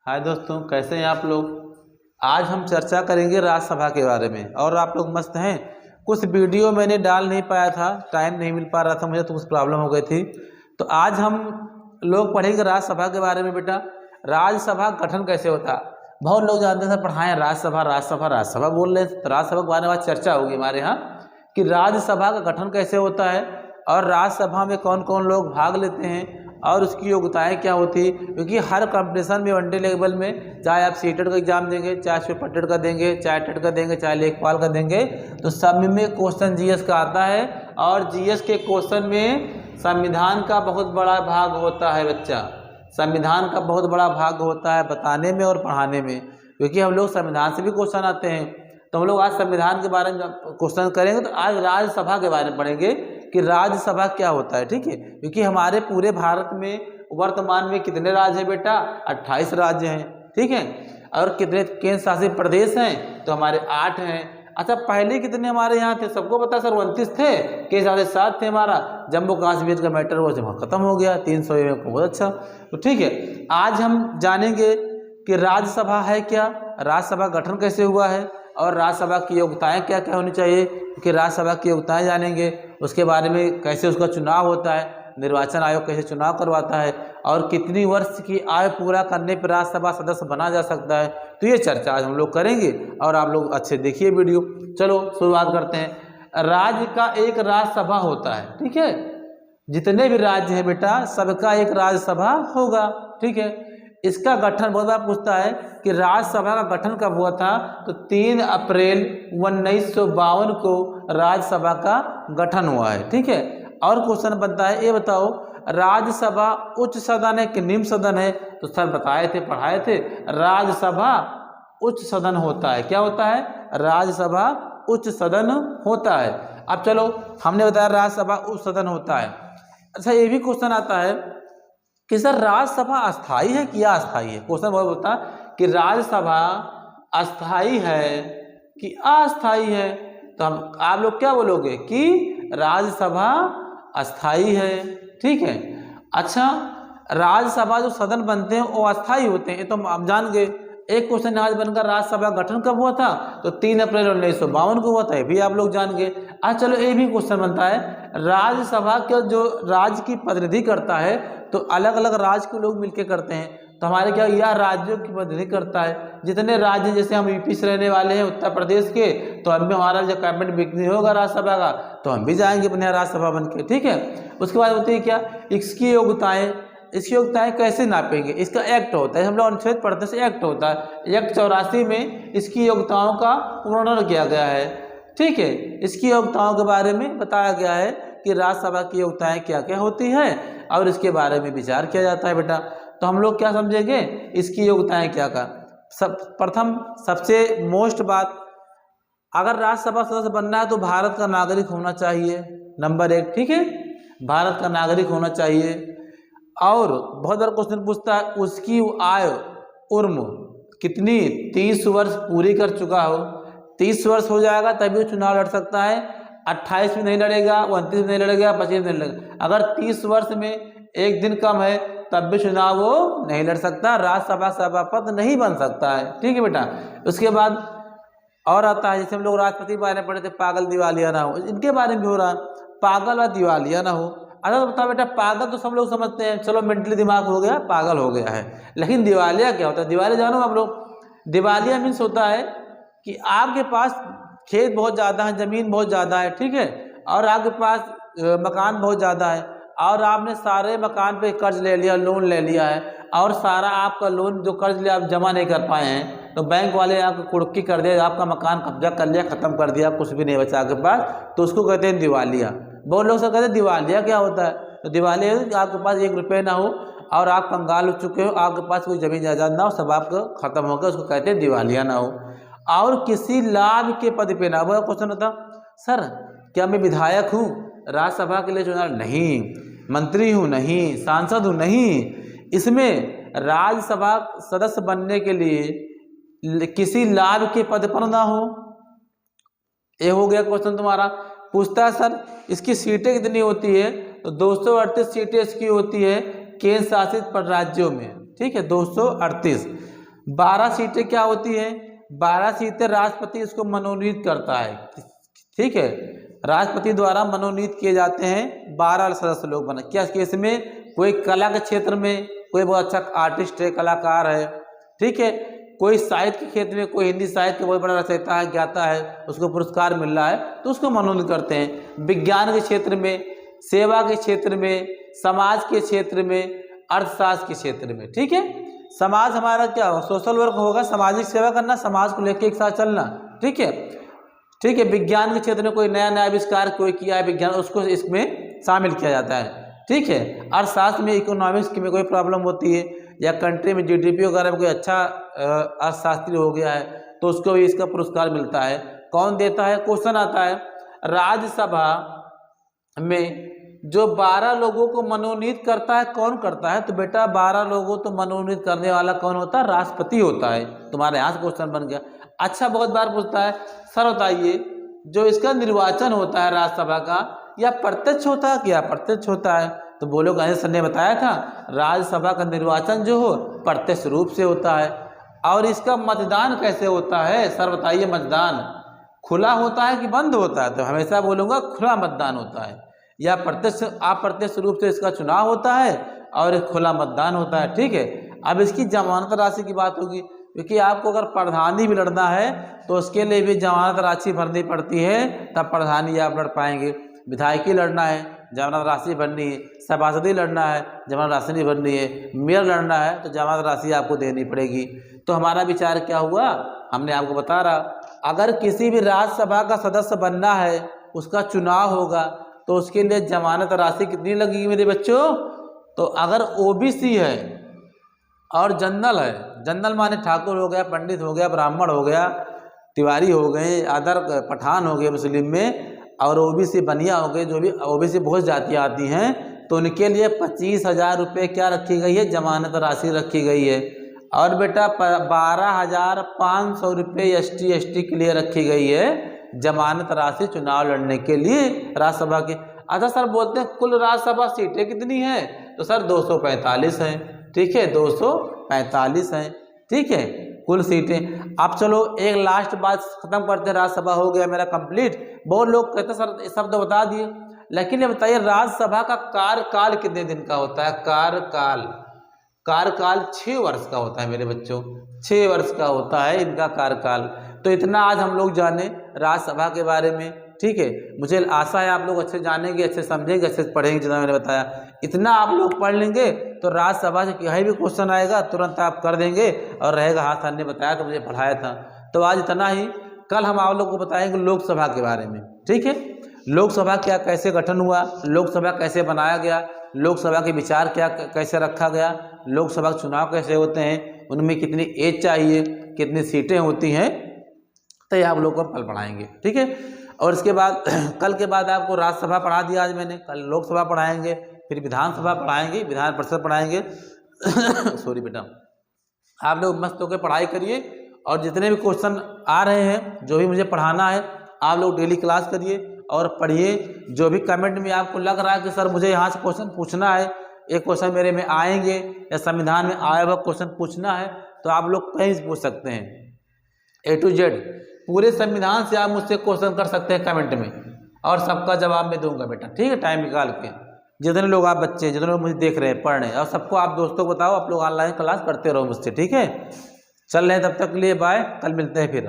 हाय दोस्तों, कैसे हैं आप लोग। आज हम चर्चा करेंगे राज्यसभा के बारे में। और आप लोग मस्त हैं। कुछ वीडियो मैंने डाल नहीं पाया था, टाइम नहीं मिल पा रहा था मुझे, तो कुछ प्रॉब्लम हो गई थी। तो आज हम लोग पढ़ेंगे राज्यसभा के बारे में। बेटा, राज्यसभा गठन कैसे होता है। बहुत लोग जानते हैं, पढ़ाएं राज्यसभा राज्यसभा राज्यसभा बोल रहे हैं। तो राज्यसभा के बारे में आज चर्चा होगी हमारे यहाँ कि राज्यसभा का गठन कैसे होता है और राज्यसभा में कौन कौन लोग भाग लेते हैं और उसकी योग्यताएं क्या होती है। क्योंकि हर कंपटीशन में वनडे लेवल में, चाहे आप सीटेट का एग्जाम देंगे, चाहे सुपरटेट का देंगे, चाहे टेट का देंगे, चाहे लेखपाल का देंगे, तो सब में क्वेश्चन जीएस का आता है। और जीएस के क्वेश्चन में संविधान का बहुत बड़ा भाग होता है बच्चा। संविधान का बहुत बड़ा भाग होता है बताने में और पढ़ाने में, क्योंकि हम लोग संविधान से भी क्वेश्चन आते हैं। तो हम लोग आज संविधान के बारे में क्वेश्चन करेंगे। तो आज राज्यसभा के बारे में पढ़ेंगे कि राज्यसभा क्या होता है। ठीक है, क्योंकि हमारे पूरे भारत में वर्तमान में कितने राज्य हैं बेटा, 28 राज्य हैं। ठीक है, और कितने केंद्र शासित प्रदेश हैं, तो हमारे 8 हैं। अच्छा, पहले कितने हमारे यहाँ थे, सबको पता है सर, 29 थे। केंद्र शासित 7 थे। हमारा जम्मू कश्मीर का मैटर वो जब खत्म हो गया 300 में, बहुत अच्छा। तो ठीक है, आज हम जानेंगे कि राज्यसभा है क्या, राज्यसभा गठन कैसे हुआ है और राज्यसभा की योग्यताएं क्या क्या होनी चाहिए। क्योंकि राज्यसभा की योग्यताएं जानेंगे, उसके बारे में कैसे उसका चुनाव होता है, निर्वाचन आयोग कैसे चुनाव करवाता है, और कितनी वर्ष की आयु पूरा करने पर राज्यसभा सदस्य बना जा सकता है। तो ये चर्चा आज हम लोग करेंगे और आप लोग अच्छे देखिए वीडियो। चलो शुरुआत करते हैं। राज्य का एक राज्यसभा होता है। ठीक है, जितने भी राज्य हैं बेटा, सबका एक राज्यसभा होगा। ठीक है, इसका गठन बहुत बार पूछता है कि राज्यसभा का गठन कब हुआ था। तो 3 अप्रैल 1952 को राज्यसभा का गठन हुआ है। ठीक है, और क्वेश्चन बनता है, ये बताओ राज्यसभा उच्च सदन है कि निम्न सदन है। तो सर बताए थे, पढ़ाए थे, राज्यसभा उच्च सदन होता है। क्या होता है, राज्यसभा उच्च सदन होता है। अब चलो, हमने बताया राज्यसभा उच्च सदन होता है। अच्छा, ये भी क्वेश्चन आता है कि सर राज्यसभा अस्थाई है कि अस्थाई है। क्वेश्चन बहुत होता है कि राज्यसभा अस्थाई है कि अस्थाई है। तो हम आप लोग क्या बोलोगे कि राज्यसभा अस्थाई है। ठीक है, अच्छा, राज्यसभा जो सदन बनते हैं वो अस्थाई होते हैं, ये तो हम जान गए। एक क्वेश्चन आज बनकर राज्यसभा गठन कब हुआ था, तो 3 अप्रैल 1952 को हुआ था, ये भी आप लोग जान गए। आज चलो, ये भी क्वेश्चन बनता है, राज्यसभा का जो राज्य की प्रतिनिधि करता है, तो अलग अलग राज्य के लोग मिलकर करते हैं। तो हमारे क्या, यह राज्यों की प्रतिनिधि करता है। जितने राज्य, जैसे हम यूपी से रहने वाले हैं, उत्तर प्रदेश के, तो हम भी, हमारा जब कैबिनेट बिक्री होगा राज्यसभा का, तो हम भी जाएंगे अपने राज्यसभा बन के। ठीक है, उसके बाद होती है क्या, इसकी योग्यताएं। इसकी योग्यताएं कैसे नापेंगे, इसका एक्ट होता है, हम लोग अनुच्छेद पढ़ते से एक्ट होता है। एक्ट 84 में इसकी योग्यताओं का वर्णन किया गया है। ठीक है, इसकी योग्यताओं के बारे में बताया गया है कि राज्यसभा की योग्यताएं क्या क्या होती हैं और इसके बारे में विचार किया जाता है बेटा। तो हम लोग क्या समझेंगे, इसकी योग्यताएं क्या का। प्रथम सबसे मोस्ट बात, अगर राज्यसभा सदस्य बनना है तो भारत का नागरिक होना चाहिए, नंबर 1। ठीक है, भारत का नागरिक होना चाहिए। और बहुत बार क्वेश्चन पूछता है, उसकी आयु उम्र कितनी, 30 वर्ष पूरी कर चुका हो। 30 वर्ष हो जाएगा तभी चुनाव लड़ सकता है। 28 में नहीं लड़ेगा, 29 में नहीं लड़ेगा, 25 में नहीं लड़ेगा। अगर 30 वर्ष में 1 दिन कम है तब भी चुनाव वो नहीं लड़ सकता, राज्यसभा सभापति नहीं बन सकता है। ठीक है बेटा, उसके बाद और आता है, जैसे हम लोग राष्ट्रपति के बारे में पढ़े थे, पागल दिवालिया ना हो, इनके बारे में भी हो रहा, पागल और दिवालिया ना हो। अच्छा, तो बताओ बेटा, पागल तो सब लोग समझते हैं, चलो मेंटली दिमाग हो गया, पागल हो गया है। लेकिन दिवालिया क्या होता है, दिवालिया जानो आप लोग। दिवालिया मीन्स होता है कि आपके पास खेत बहुत ज़्यादा है, ज़मीन बहुत ज़्यादा है। ठीक है, और आपके पास मकान बहुत ज़्यादा है, और आपने सारे मकान पे कर्ज ले लिया, लोन ले लिया है, और सारा आपका लोन जो कर्ज लिया आप जमा नहीं कर पाए हैं, तो बैंक वाले आपको कुड़की कर दिया, आपका मकान कब्जा कर लिया, ख़त्म कर दिया, कुछ भी नहीं बचा आपके पास, तो उसको कहते हैं दिवालिया। बहुत लोग सब कहते हैं दिवालिया क्या होता है। तो दिवालिया आपके पास 1 रुपये ना हो और आप कंगाल हो चुके हो, आपके पास कोई जमीन जायदाद ना हो, सब आपका खत्म हो गया, उसको कहते हैं दिवालिया ना हो। और किसी लाभ के पद पे ना हो। क्वेश्चन होता, सर क्या मैं विधायक हूँ, राज्यसभा के लिए चुना, नहीं, मंत्री हूँ, नहीं, सांसद हूँ, नहीं। इसमें राज्यसभा सदस्य बनने के लिए किसी लाभ के पद पर ना हो। ये हो गया क्वेश्चन तुम्हारा। पूछता है सर इसकी सीटें कितनी होती है, तो 238 सीटें इसकी होती है केंद्र शासित राज्यों में। ठीक है, 238। 12 सीटें क्या होती हैं? 12 सीटें राष्ट्रपति इसको मनोनीत करता है, ठीक है। राष्ट्रपति द्वारा मनोनीत किए जाते हैं 12 सदस्य लोग बना। क्या केस में? कोई कला के क्षेत्र में कोई बहुत अच्छा आर्टिस्ट है, कलाकार है, ठीक है। कोई साहित्य के क्षेत्र में, कोई हिंदी साहित्य के बहुत बड़ा रचयिता है, ज्ञाता है, उसको पुरस्कार मिल रहा है तो उसको मनोनीत करते हैं। विज्ञान के क्षेत्र में, सेवा के क्षेत्र में, समाज के क्षेत्र में, अर्थशास्त्र के क्षेत्र में, ठीक है। समाज हमारा क्या हो? सोशल वर्क होगा, सामाजिक सेवा करना, समाज को लेकर एक साथ चलना, ठीक है, ठीक है। विज्ञान के क्षेत्र में कोई नया नया आविष्कार कोई किया है विज्ञान, उसको इसमें शामिल किया जाता है, ठीक है। अर्थशास्त्र में, इकोनॉमिक्स में कोई प्रॉब्लम होती है या कंट्री में जीडीपी वगैरह में कोई अच्छा अर्थशास्त्री हो गया है तो उसको भी इसका पुरस्कार मिलता है। कौन देता है? क्वेश्चन आता है राज्यसभा में जो 12 लोगों को मनोनीत करता है, कौन करता है? तो बेटा 12 लोगों तो मनोनीत करने वाला कौन होता है? राष्ट्रपति होता है। तुम्हारे यहाँ से क्वेश्चन बन गया। अच्छा, बहुत बार पूछता है सर बताइए जो इसका निर्वाचन होता है राज्यसभा का, या प्रत्यक्ष होता है क्या प्रत्यक्ष होता है? तो बोलो गांधी सर ने बताया था राज्यसभा का निर्वाचन जो हो प्रत्यक्ष रूप से होता है। और इसका मतदान कैसे होता है? सर बताइए मतदान खुला होता है कि बंद होता है? तो हमेशा बोलूँगा खुला मतदान होता है, या प्रत्यक्ष अप्रत्यक्ष रूप से इसका चुनाव होता है और एक खुला मतदान होता है, ठीक है। अब इसकी जमानत राशि की बात होगी, क्योंकि आपको अगर प्रधानी भी लड़ना है तो उसके लिए भी जमानत राशि भरनी पड़ती है, तब प्रधानी आप लड़ पाएंगे। विधायकी लड़ना है, जमानत राशि भरनी है। सभासदी लड़ना है, जमानत राशि नहीं भरनी है। मेयर लड़ना है तो जमानत राशि आपको देनी पड़ेगी। तो हमारा विचार क्या हुआ, हमने आपको बता रहा, अगर किसी भी राज्यसभा का सदस्य बनना है, उसका चुनाव होगा, तो उसके लिए जमानत राशि कितनी लगेगी मेरे बच्चों? तो अगर ओबीसी है और जनरल है, जनरल माने ठाकुर हो गया, पंडित हो गया, ब्राह्मण हो गया, तिवारी हो गए, अदर पठान हो गए मुस्लिम में, और ओबीसी बनिया हो गए, जो भी ओबीसी बहुत जातियाँ आती हैं, तो उनके लिए 25,000 रुपये क्या रखी गई है? जमानत राशि रखी गई है। और बेटा 12,500 रुपये ST के लिए रखी गई है जमानत राशि चुनाव लड़ने के लिए राज्यसभा की। अच्छा सर बोलते हैं कुल राज्यसभा सीटें कितनी हैं? तो सर 245 हैं, ठीक है, 245 हैं, ठीक है, कुल सीटें। अब चलो एक लास्ट बात खत्म करते हैं, राज्यसभा हो गया मेरा कंप्लीट। बहुत लोग कहते सर शब्द बता दिए, लेकिन ये बताइए राज्यसभा का कार्यकाल कितने दिन का होता है? कार्यकाल 6 वर्ष का होता है मेरे बच्चों, 6 वर्ष का होता है इनका कार्यकाल। तो इतना आज हम लोग जाने राज्यसभा के बारे में, ठीक है। मुझे आशा है आप लोग अच्छे जानेंगे, अच्छे समझेंगे, अच्छे पढ़ेंगे। जितना मैंने बताया इतना आप लोग पढ़ लेंगे तो राज्यसभा से कहीं भी क्वेश्चन आएगा तुरंत आप कर देंगे और रहेगा हाँ सर ने बताया तो मुझे पढ़ाया था। तो आज इतना ही। कल हम आप लोग को बताएंगे लोकसभा के बारे में, ठीक है। लोकसभा क्या कैसे गठन हुआ, लोकसभा कैसे बनाया गया, लोकसभा के विचार क्या कैसे रखा गया, लोकसभा के चुनाव कैसे होते हैं, उनमें कितनी एज चाहिए, कितनी सीटें होती हैं, तो ये आप लोग को कल पढ़ाएंगे, ठीक है। और इसके बाद कल के बाद आपको राज्यसभा पढ़ा दिया आज मैंने, कल लोकसभा पढ़ाएंगे, फिर विधानसभा पढ़ाएंगे, विधान परिषद पढ़ाएंगे सॉरी बेटा। आप लोग मस्त होकर पढ़ाई करिए और जितने भी क्वेश्चन आ रहे हैं जो भी मुझे पढ़ाना है आप लोग डेली क्लास करिए और पढ़िए। जो भी कमेंट में आपको लग रहा है कि सर मुझे यहाँ से क्वेश्चन पूछना है, एक क्वेश्चन मेरे में आएंगे या संविधान में आया हुआ क्वेश्चन पूछना है, तो आप लोग कहीं से पूछ सकते हैं। A to Z पूरे संविधान से आप मुझसे क्वेश्चन कर सकते हैं कमेंट में और सबका जवाब मैं दूंगा बेटा, ठीक है, टाइम निकाल के। जितने लोग आप बच्चे, जितने लोग मुझे देख रहे हैं, पढ़ रहे हैं, और सबको आप दोस्तों को बताओ, आप लोग ऑनलाइन क्लास करते रहो मुझसे, ठीक है। चल रहे हैं, तब तक के लिए बाय, कल मिलते हैं फिर।